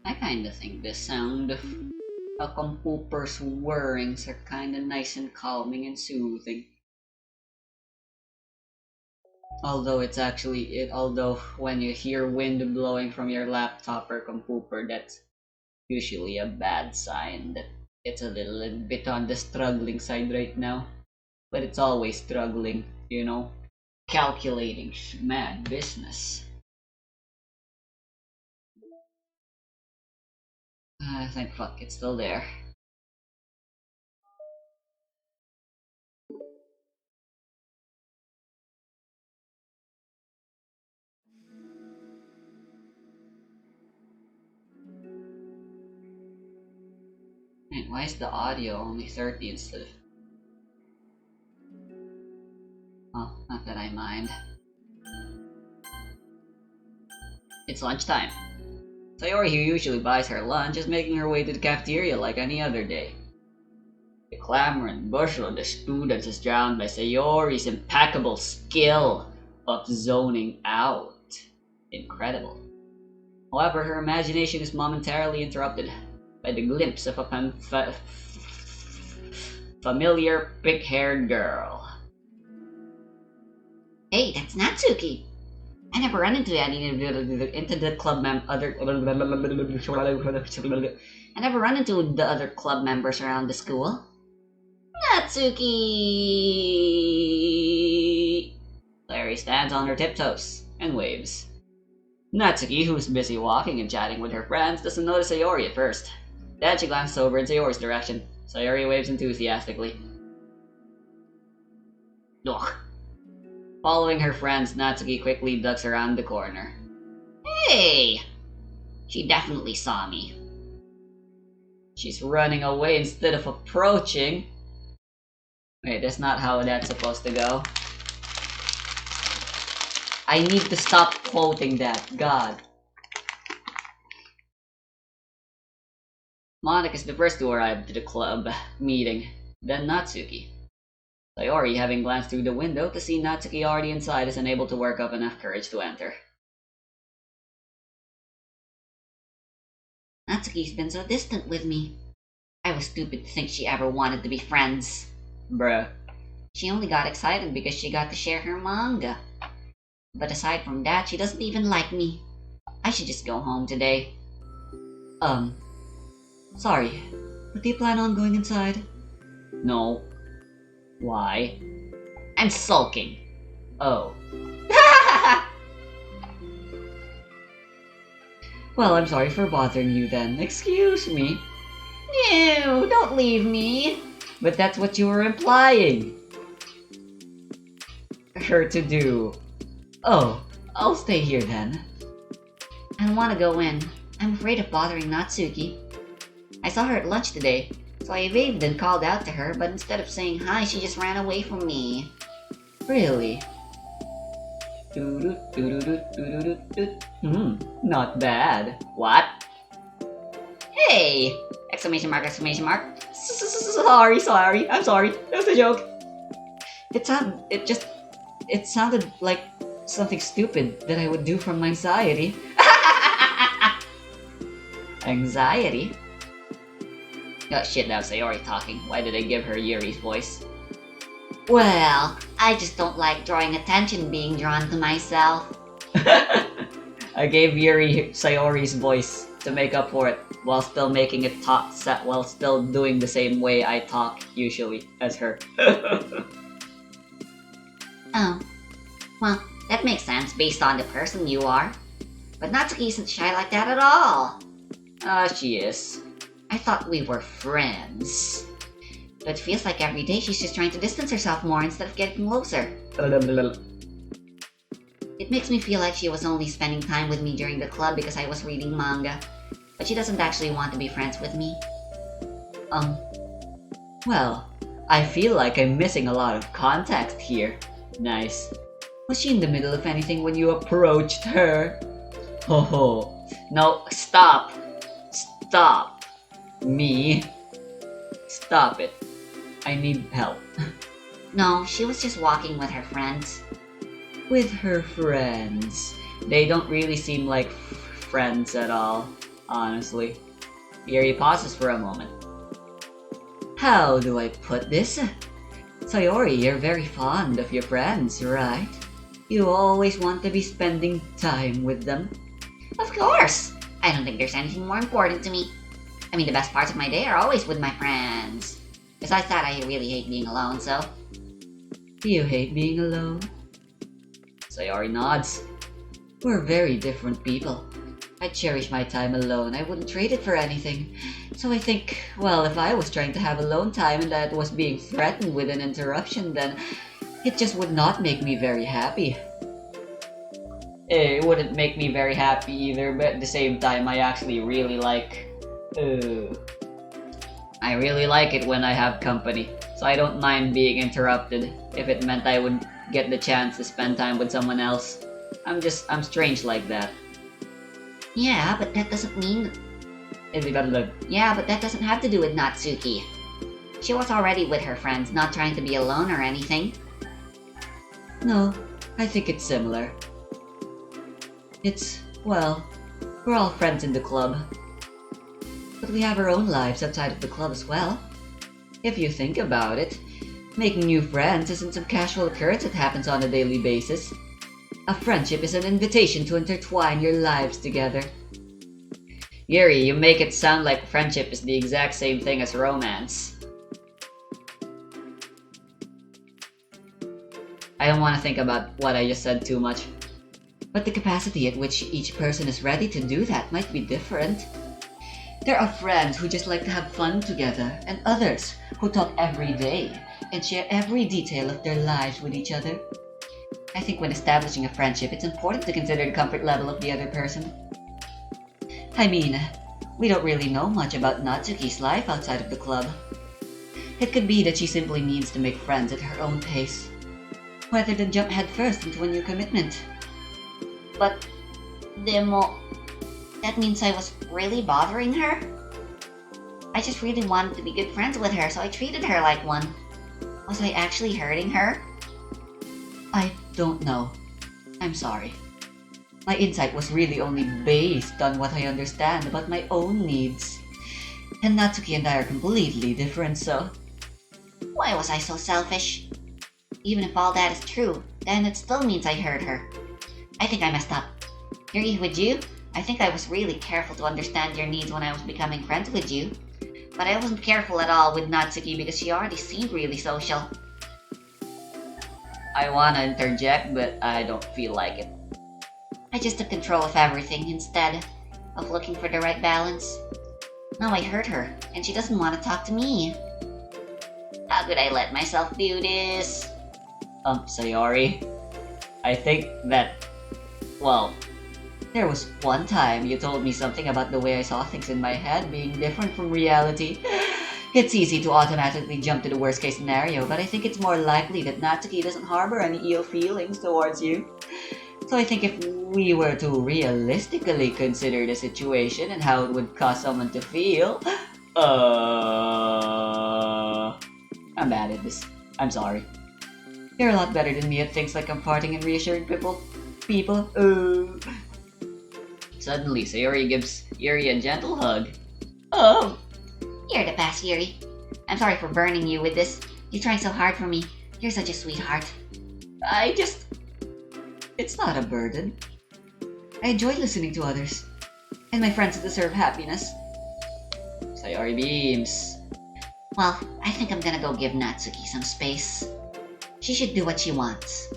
I kinda think the sound of a compooper's whirrings are kinda nice and calming and soothing. Although when you hear wind blowing from your laptop or compooper, that's usually a bad sign that it's a little bit on the struggling side right now. But it's always struggling, you know? Calculating mad business. Thank fuck, it's still there. Wait, why is the audio only 30 instead of... Oh, not that I mind. It's lunchtime. Sayori, who usually buys her lunch, is making her way to the cafeteria like any other day. The clamor and bustle of the students is drowned by Sayori's impeccable skill of zoning out. Incredible. However, her imagination is momentarily interrupted by the glimpse of a familiar pink-haired girl. Hey, that's Natsuki. I never run into the club I never run into the other club members around the school. Natsuki! Larry stands on her tiptoes and waves. Natsuki, who's busy walking and chatting with her friends, doesn't notice Sayori at first. Then she glances over in Sayori's direction. Sayori waves enthusiastically. Ugh. Following her friends, Natsuki quickly ducks around the corner. Hey! She definitely saw me. She's running away instead of approaching. Wait, that's not how that's supposed to go. I need to stop quoting that, God. Monika's the first to arrive to the club meeting, then Natsuki. Sayori, having glanced through the window to see Natsuki already inside, is unable to work up enough courage to enter. Natsuki's been so distant with me. I was stupid to think she ever wanted to be friends. Bruh. She only got excited because she got to share her manga. But aside from that, she doesn't even like me. I should just go home today. Sorry, but do you plan on going inside? No. Why? I'm sulking. Oh. Well, I'm sorry for bothering you then. Excuse me. No, don't leave me. But that's what you were implying. Her to do. Oh, I'll stay here then. I don't want to go in. I'm afraid of bothering Natsuki. I saw her at lunch today, so I waved and called out to her, but instead of saying hi, she just ran away from me. Really? Not bad. What? Hey! Exclamation mark, exclamation mark. Sorry, I'm sorry. That was a joke. It sounded like something stupid that I would do from anxiety. Anxiety? Oh shit, that was Sayori talking. Why did I give her Yuri's voice? Well, I just don't like drawing attention being drawn to myself. I gave Yuri Sayori's voice to make up for it, while still making it talk set while still doing the same way I talk usually as her. Oh. Well, that makes sense based on the person you are. But Natsuki isn't shy like that at all. She is. I thought we were friends. But it feels like every day she's just trying to distance herself more instead of getting closer. It makes me feel like she was only spending time with me during the club because I was reading manga. But she doesn't actually want to be friends with me. Well, I feel like I'm missing a lot of context here. Nice. Was she in the middle of anything when you approached her? Ho ho. No, stop. Stop. Me? Stop it. I need help. No, she was just walking with her friends. With her friends? They don't really seem like friends at all. honestly. Yuri pauses for a moment. How do I put this? Sayori, you're very fond of your friends, right? You always want to be spending time with them. Of course! I don't think there's anything more important to me. I mean, the best parts of my day are always with my friends. Besides that, I really hate being alone, so... Do you hate being alone? Sayori nods. We're very different people. I cherish my time alone. I wouldn't trade it for anything. So I think, well, if I was trying to have alone time and that was being threatened with an interruption, then it just would not make me very happy. It wouldn't make me very happy either, but at the same time, I actually really like... I really like it when I have company, so I don't mind being interrupted if it meant I would get the chance to spend time with someone else. I'm strange like that. Yeah, but that doesn't mean... Look. Yeah, but that doesn't have to do with Natsuki. She was already with her friends, not trying to be alone or anything. No, I think it's similar. Well, we're all friends in the club. But we have our own lives outside of the club as well. If you think about it, making new friends isn't some casual occurrence that happens on a daily basis. A friendship is an invitation to intertwine your lives together. Yuri, you make it sound like friendship is the exact same thing as romance. I don't want to think about what I just said too much. But the capacity at which each person is ready to do that might be different. There are friends who just like to have fun together, and others who talk every day and share every detail of their lives with each other. I think when establishing a friendship, it's important to consider the comfort level of the other person. I mean, we don't really know much about Natsuki's life outside of the club. It could be that she simply needs to make friends at her own pace, rather than jump headfirst into a new commitment. But... Demo... That means I was really bothering her? I just really wanted to be good friends with her, so I treated her like one. Was I actually hurting her? I don't know. I'm sorry. My insight was really only based on what I understand about my own needs. And Natsuki and I are completely different, so... Why was I so selfish? Even if all that is true, then it still means I hurt her. I think I messed up. Yuri, would you? I think I was really careful to understand your needs when I was becoming friends with you. But I wasn't careful at all with Natsuki because she already seemed really social. I wanna interject, but I don't feel like it. I just took control of everything instead of looking for the right balance. Now I hurt her, and she doesn't want to talk to me. How could I let myself do this? Sayori. I think that... Well, there was one time you told me something about the way I saw things in my head being different from reality. It's easy to automatically jump to the worst case scenario, but I think it's more likely that Natsuki doesn't harbor any ill feelings towards you. So I think if we were to realistically consider the situation and how it would cause someone to feel... I'm bad at this. I'm sorry. You're a lot better than me at things like comforting and reassuring people. Suddenly, Sayori gives Yuri a gentle hug. You're the best, Yuri. I'm sorry for burning you with this. You try so hard for me. You're such a sweetheart. It's not a burden. I enjoy listening to others. And my friends deserve happiness. Sayori beams. Well, I think I'm gonna go give Natsuki some space. She should do what she wants.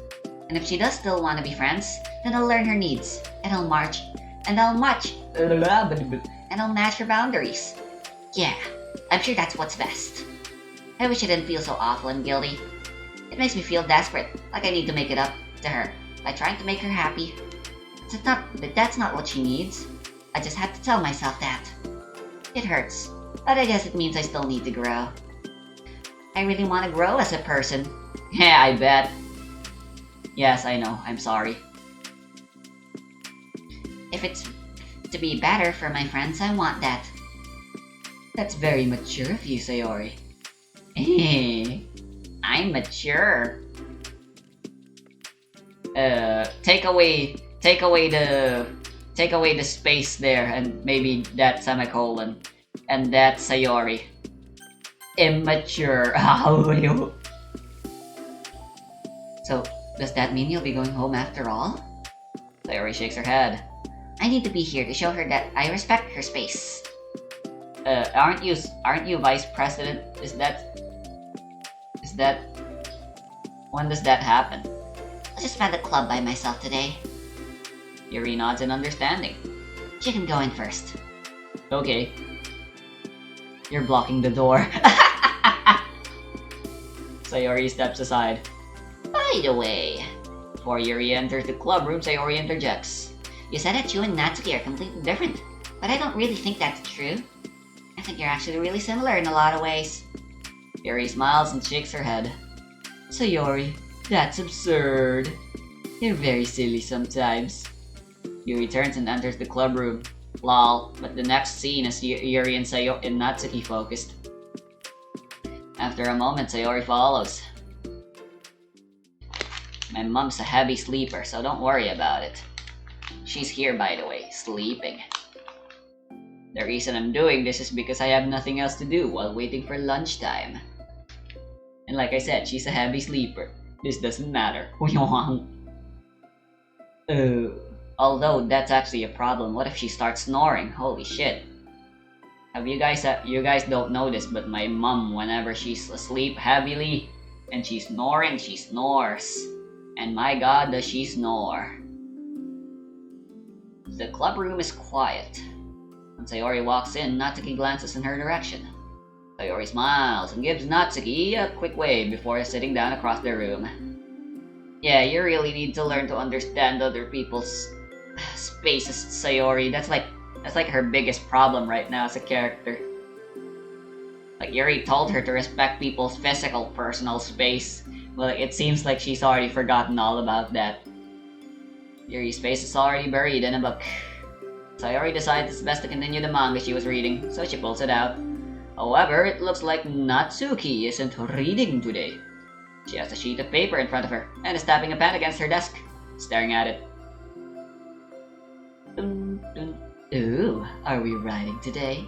And if she does still want to be friends, then I'll learn her needs. And I'll match her boundaries. Yeah, I'm sure that's what's best. I wish I didn't feel so awful and guilty. It makes me feel desperate, like I need to make it up to her by trying to make her happy. But that's not what she needs. I just have to tell myself that. It hurts, but I guess it means I still need to grow. I really want to grow as a person. Yeah, I bet. Yes, I know. I'm sorry. If it's to be better for my friends, I want that. That's very mature of you, Sayori. I'm mature. Take away the take away the space there and maybe that semicolon. And that Sayori. Immature. So, does that mean you'll be going home after all? Sayori shakes her head. I need to be here to show her that I respect her space. Aren't you vice president? Is that when does that happen? I just ran the club by myself today. Yuri nods in understanding. She can go in first. Okay. You're blocking the door. Sayori steps aside. By the way, Before Yuri enters the club room, Sayori interjects. you said that you and Natsuki are completely different, but I don't really think that's true. I think you're actually really similar in a lot of ways. Yuri smiles and shakes her head. Sayori, that's absurd. You're very silly sometimes. Yuri turns and enters the club room. Lol, but the next scene is Yuri and Natsuki focused. After a moment, Sayori follows. My mom's a heavy sleeper, so don't worry about it. She's here, by the way, sleeping. The reason I'm doing this is because I have nothing else to do while waiting for lunchtime. And like I said, she's a heavy sleeper. This doesn't matter. Although that's actually a problem. What if she starts snoring? Holy shit. You guys don't know this, but my mom, whenever she's asleep heavily and she's snoring, she snores. And my god, does she snore. The club room is quiet. When Sayori walks in, Natsuki glances in her direction. Sayori smiles and gives Natsuki a quick wave before sitting down across the room. Yeah, you really need to learn to understand other people's spaces, Sayori. That's like her biggest problem right now as a character. Like, Yuri told her to respect people's physical, personal space. Well, it seems like she's already forgotten all about that. Yuri's space is already buried in a book. Sayori decides it's best to continue the manga she was reading, so she pulls it out. However, it looks like Natsuki isn't reading today. She has a sheet of paper in front of her, and is tapping a pen against her desk, staring at it. Ooh, are we writing today?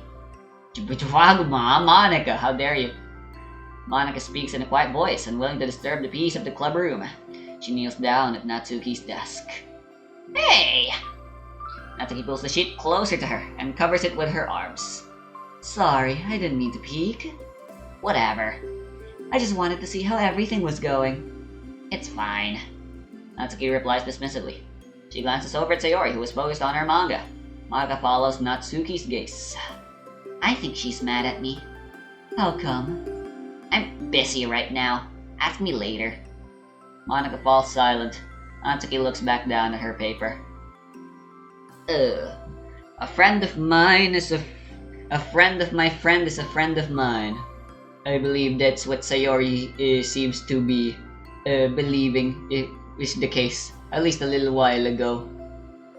Monica, how dare you? Monica speaks in a quiet voice, unwilling to disturb the peace of the club room. She kneels down at Natsuki's desk. Hey! Natsuki pulls the sheet closer to her and covers it with her arms. Sorry, I didn't mean to peek. Whatever. I just wanted to see how everything was going. It's fine. Natsuki replies dismissively. She glances over at Sayori, who is focused on her manga. Monica follows Natsuki's gaze. I think she's mad at me. How come? I'm busy right now. Ask me later. Monica falls silent. Natsuki looks back down at her paper. A friend of mine is a friend of my friend is a friend of mine. I believe that's what Sayori seems to be believing is the case, at least a little while ago.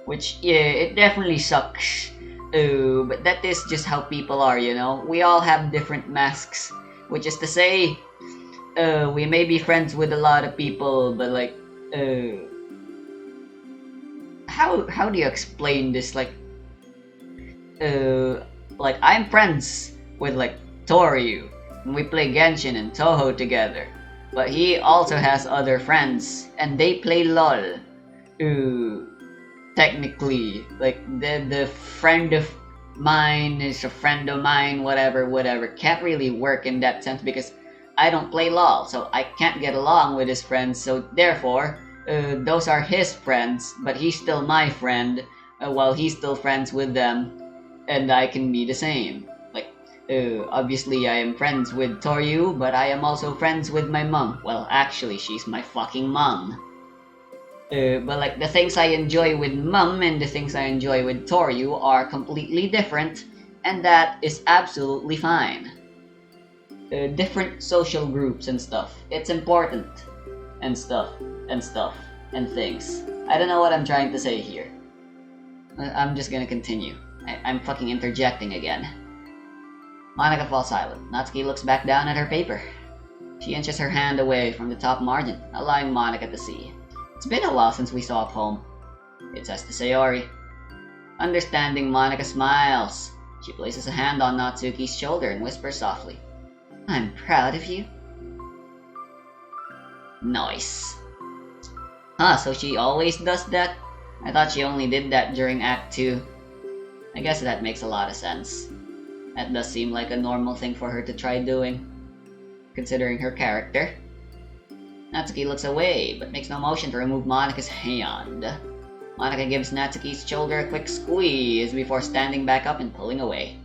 Which, yeah, it definitely sucks. But that is just how people are, you know? We all have different masks. Which is to say, we may be friends with a lot of people, but like, how do you explain this? Like I'm friends with like Toryu, and we play Genshin and Toho together. But he also has other friends, and they play LOL. Technically, like the friend of mine is a friend of mine, whatever. Can't really work in that sense because I don't play LOL, so I can't get along with his friends, so therefore, those are his friends, but he's still my friend, while he's still friends with them, and I can be the same. Like, obviously I am friends with Toryu, but I am also friends with my mom. Well, actually, she's my fucking mom. But like, the things I enjoy with mom and the things I enjoy with Toryu are completely different, and that is absolutely fine. Different social groups and stuff. It's important. And stuff. And things. I don't know what I'm trying to say here. I'm just gonna continue. I'm fucking interjecting again. Monica falls silent. Natsuki looks back down at her paper. She inches her hand away from the top margin, allowing Monica to see. It's been a while since we saw up home. It says to Sayori. Understanding Monica smiles. She places a hand on Natsuki's shoulder and whispers softly, "I'm proud of you." Nice. Huh, so she always does that? I thought she only did that during Act 2. I guess that makes a lot of sense. That does seem like a normal thing for her to try doing, considering her character. Natsuki looks away, but makes no motion to remove Monika's hand. Monika gives Natsuki's shoulder a quick squeeze before standing back up and pulling away.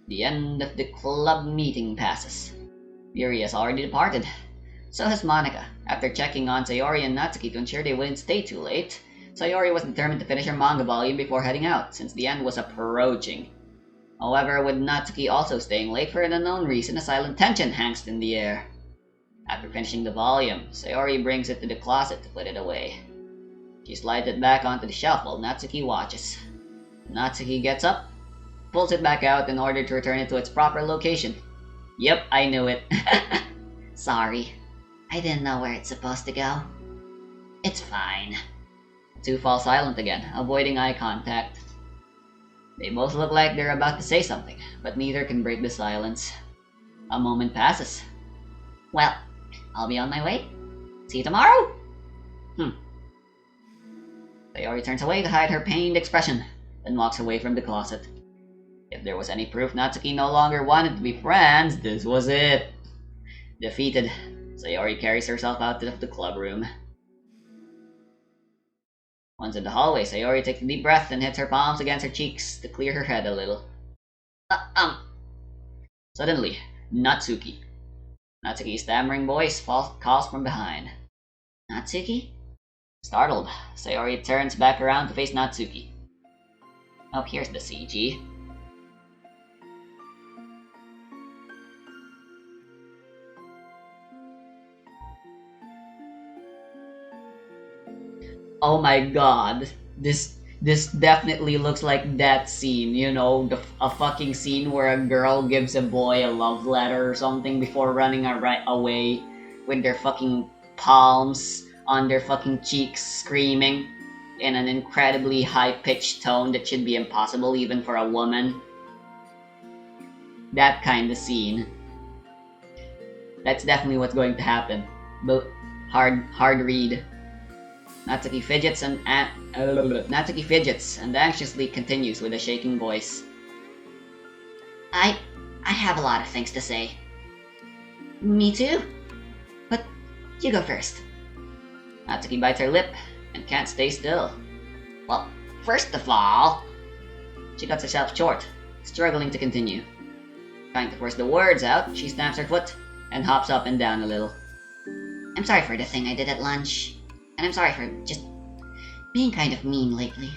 The end of the club meeting passes. Yuri has already departed. So has Monika. After checking on Sayori and Natsuki to ensure they wouldn't stay too late, Sayori was determined to finish her manga volume before heading out, since the end was approaching. However, with Natsuki also staying late for an unknown reason, a silent tension hangs in the air. After finishing the volume, Sayori brings it to the closet to put it away. She slides it back onto the shelf while Natsuki watches. Natsuki gets up, pulls it back out in order to return it to its proper location. Yep, I knew it. Sorry. I didn't know where it's supposed to go. It's fine. The two fall silent again, avoiding eye contact. They both look like they're about to say something, but neither can break the silence. A moment passes. Well, I'll be on my way. See you tomorrow? Sayori turns away to hide her pained expression, then walks away from the closet. If there was any proof Natsuki no longer wanted to be friends, this was it. Defeated, Sayori carries herself out of the club room. Once in the hallway, Sayori takes a deep breath and hits her palms against her cheeks to clear her head a little. Suddenly, Natsuki's stammering voice calls from behind. Natsuki? Startled, Sayori turns back around to face Natsuki. Oh, here's the CG. Oh my god, this definitely looks like that scene, you know, a fucking scene where a girl gives a boy a love letter or something before running away with their fucking palms on their fucking cheeks, screaming in an incredibly high-pitched tone that should be impossible even for a woman. That kind of scene. That's definitely what's going to happen. But hard read. Natsuki fidgets and anxiously continues with a shaking voice. I have a lot of things to say. Me too. But you go first. Natsuki bites her lip and can't stay still. Well, first of all... She cuts herself short, struggling to continue. Trying to force the words out, she stamps her foot and hops up and down a little. I'm sorry for the thing I did at lunch. And I'm sorry for just being kind of mean lately.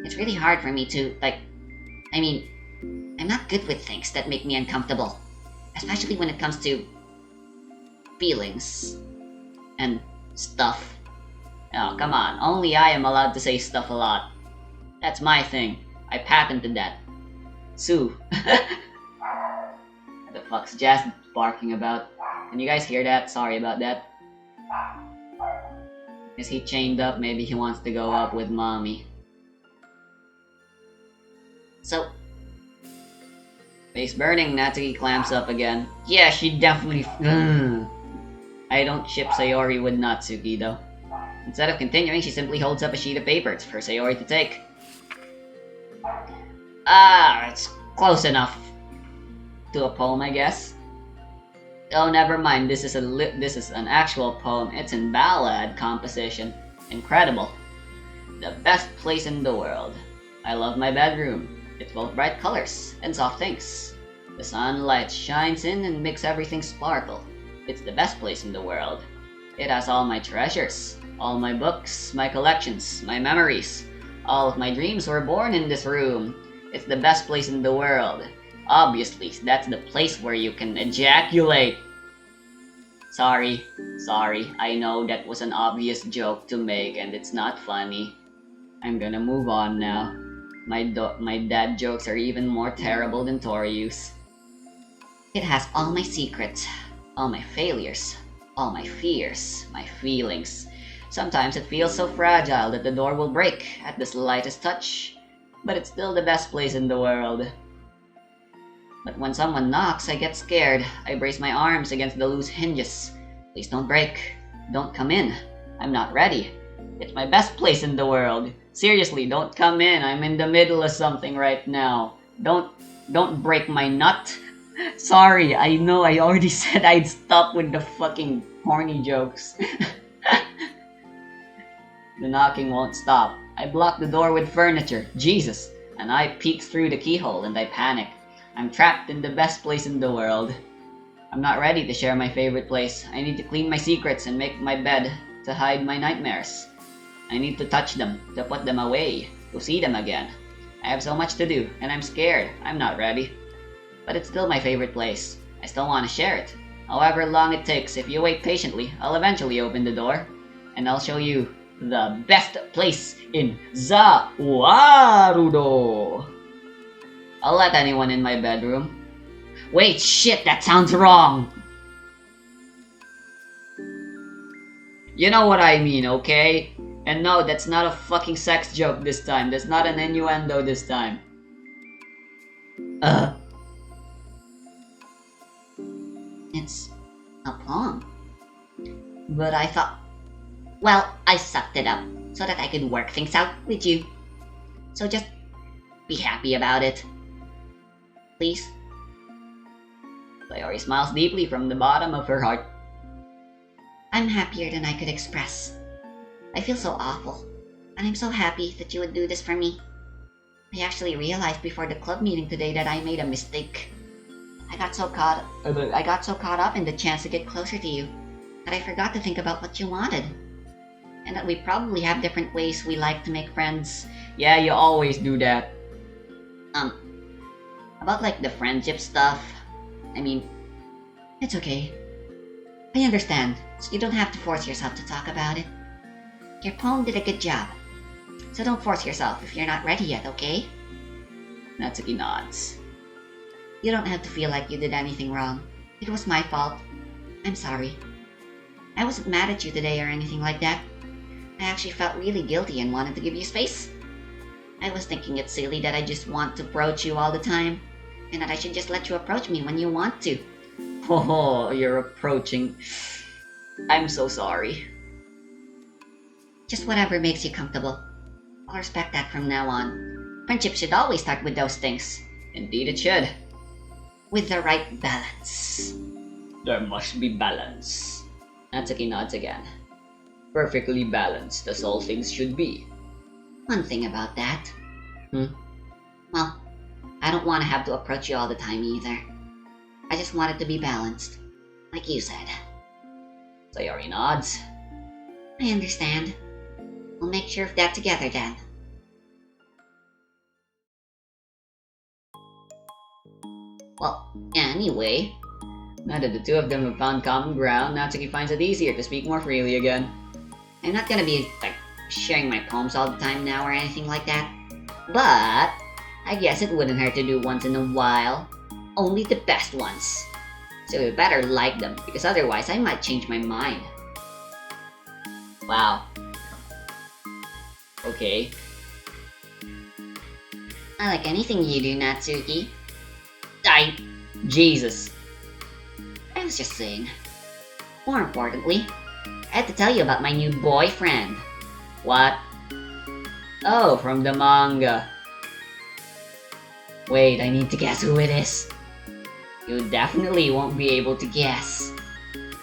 It's really hard for me to, I'm not good with things that make me uncomfortable. Especially when it comes to feelings and stuff. Oh, come on. Only I am allowed to say stuff a lot. That's my thing. I patented that. Sue. What the fuck's Jazz barking about? Can you guys hear that? Sorry about that. Is he chained up? Maybe he wants to go up with mommy. So... Face burning, Natsuki clamps up again. Yeah, she definitely... I don't ship Sayori with Natsuki, though. Instead of continuing, she simply holds up a sheet of paper for Sayori to take. It's close enough. To a poem, I guess. Oh, never mind. This is an actual poem. It's in ballad composition. Incredible. The best place in the world. I love my bedroom. It's full of bright colors and soft things. The sunlight shines in and makes everything sparkle. It's the best place in the world. It has all my treasures, all my books, my collections, my memories. All of my dreams were born in this room. It's the best place in the world. Obviously, that's the place where you can ejaculate. Sorry. I know that was an obvious joke to make and it's not funny. I'm gonna move on now. My dad jokes are even more terrible than Toriu's. It has all my secrets, all my failures, all my fears, my feelings, Sometimes it feels so fragile that the door will break at the slightest touch, but it's still the best place in the world. But when someone knocks, I get scared. I brace my arms against the loose hinges. Please don't break. Don't come in. I'm not ready. It's my best place in the world. Seriously, don't come in. I'm in the middle of something right now. Don't break my nut. Sorry, I know I already said I'd stop with the fucking horny jokes. The knocking won't stop. I block the door with furniture. Jesus. And I peek through the keyhole and I panic. I'm trapped in the best place in the world. I'm not ready to share my favorite place. I need to clean my secrets and make my bed to hide my nightmares. I need to touch them, to put them away, to see them again. I have so much to do, and I'm scared. I'm not ready. But it's still my favorite place. I still want to share it. However long it takes, if you wait patiently, I'll eventually open the door. And I'll show you the best place in Zawarudo. I'll let anyone in my bedroom. Wait, shit, that sounds wrong! You know what I mean, okay? And no, that's not a fucking sex joke this time. That's not an innuendo this time. It's a poem. But I thought, well, I sucked it up so that I could work things out with you. So just be happy about it. Please. Sayori smiles deeply from the bottom of her heart. I'm happier than I could express. I feel so awful, and I'm so happy that you would do this for me. I actually realized before the club meeting today that I made a mistake. I got so caught up in the chance to get closer to you that I forgot to think about what you wanted. And that we probably have different ways we like to make friends. Yeah, you always do that. About like the friendship stuff. I mean, it's okay. I understand, so you don't have to force yourself to talk about it. Your poem did a good job, so don't force yourself if you're not ready yet, okay? Natsuki nods. You don't have to feel like you did anything wrong. It was my fault. I'm sorry. I wasn't mad at you today or anything like that. I actually felt really guilty and wanted to give you space. I was thinking it's silly that I just want to approach you all the time, and that I should just let you approach me when you want to. Oh, you're approaching. I'm so sorry. Just whatever makes you comfortable. I'll respect that from now on. Friendship should always start with those things. Indeed it should. With the right balance. There must be balance. Natsuki nods again. Perfectly balanced as all things should be. One thing about that. Hmm? Well, I don't want to have to approach you all the time either. I just want it to be balanced. Like you said. Sayori nods. I understand. We'll make sure of that together then. Well, anyway. Now that the two of them have found common ground, Natsuki finds it easier to speak more freely again. I'm not gonna be, like, sharing my poems all the time now or anything like that. But, I guess it wouldn't hurt to do once in a while. Only the best ones. So you better like them, because otherwise I might change my mind. Wow. Okay. I like anything you do, Natsuki. Jesus. I was just saying. More importantly, I had to tell you about my new boyfriend. What? Oh, from the manga. Wait, I need to guess who it is. You definitely won't be able to guess.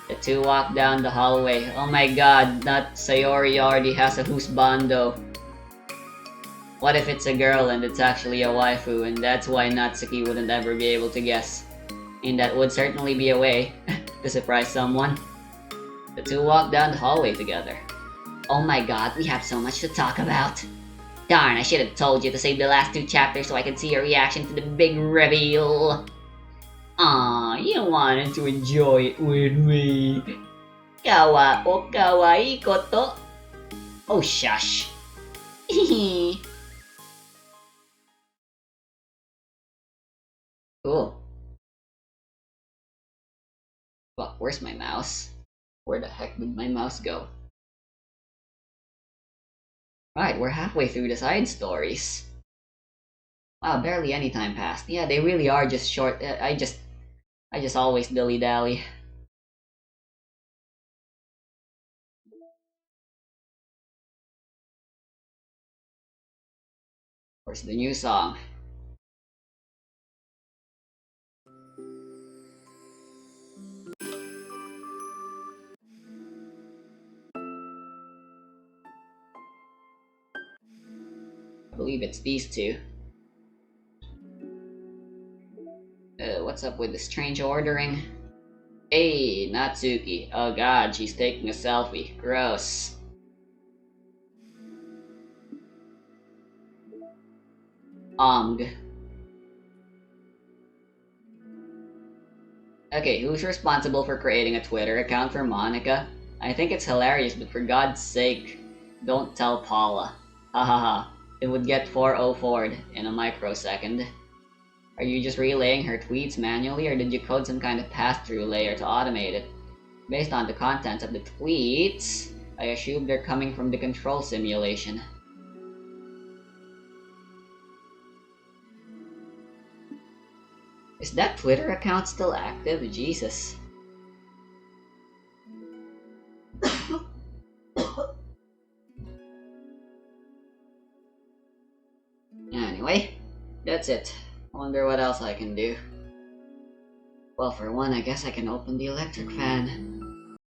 The two walk down the hallway. Oh my god, not Sayori already has a husbando. What if it's a girl and it's actually a waifu, and that's why Natsuki wouldn't ever be able to guess? And that would certainly be a way to surprise someone. The two walk down the hallway together. Oh my god, we have so much to talk about. Darn, I should have told you to save the last two chapters so I could see your reaction to the big reveal. Aw, you wanted to enjoy it with me. Kawa o kawaii koto. Oh, shush. Cool. Fuck, where's my mouse? Where the heck did my mouse go? Right, we're halfway through the side stories. Wow, barely any time passed. Yeah, they really are just short. I just always dilly dally. Where's the new song? I believe it's these two. What's up with the strange ordering? Hey, Natsuki. Oh god, she's taking a selfie. Gross. Omg. Okay, who's responsible for creating a Twitter account for Monica? I think it's hilarious, but for God's sake, don't tell Paula. Hahaha. It would get 404'd in a microsecond. Are you just relaying her tweets manually, or did you code some kind of pass-through layer to automate it? Based on the contents of the tweets, I assume they're coming from the control simulation. Is that Twitter account still active? Jesus. Anyway, that's it. Wonder what else I can do. Well, for one, I guess I can open the electric fan.